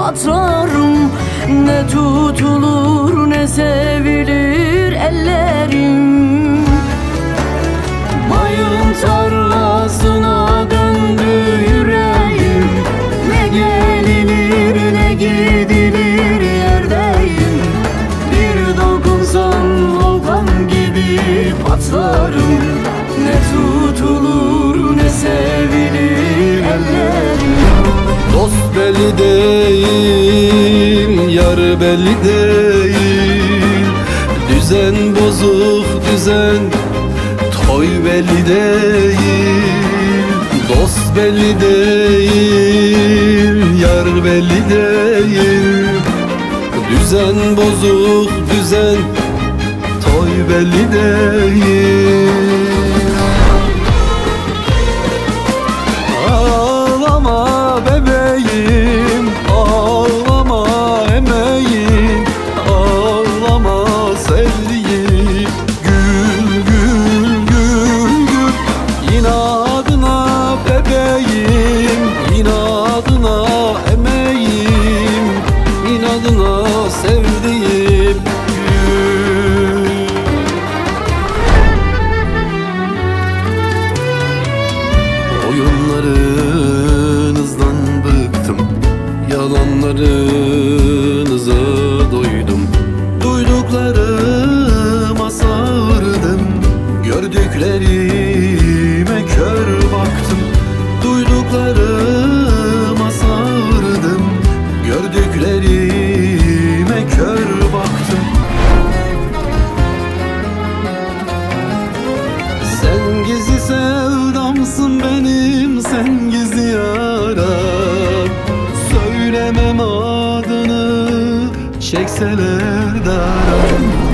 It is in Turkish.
patlarım. Ne tutulur ne sevilir ellerim. Mayın tarlasına döndü yüreğim. Ne gelinir ne gidilir yerdeyim. Bir dokunsan volkan gibi patlarım. Ne tutulur ne sevilir ellerim. Dost belli değil, yar belli değil. Düzen bozuk düzen, toy belli değil. Dost belli değil, yar belli değil. Düzen bozuk düzen, toy belli değil. Ağlama bebeğim, ağlama emeğim, ağlama sevdiğim. Gül gül gül gül, inadına bebeğim, inadına emeğim, inadına sevdiğim. Oyunlarınızdan bıktım, yalanlarınıza doydum. Duyduklarıma sardım, gördüklerime kör baktım. Duyduklarıma sardım, gördüklerime kör baktım. Sen gizli sevdamsın benim, sen gizli yaram. Söylemem adını, çekseler daram.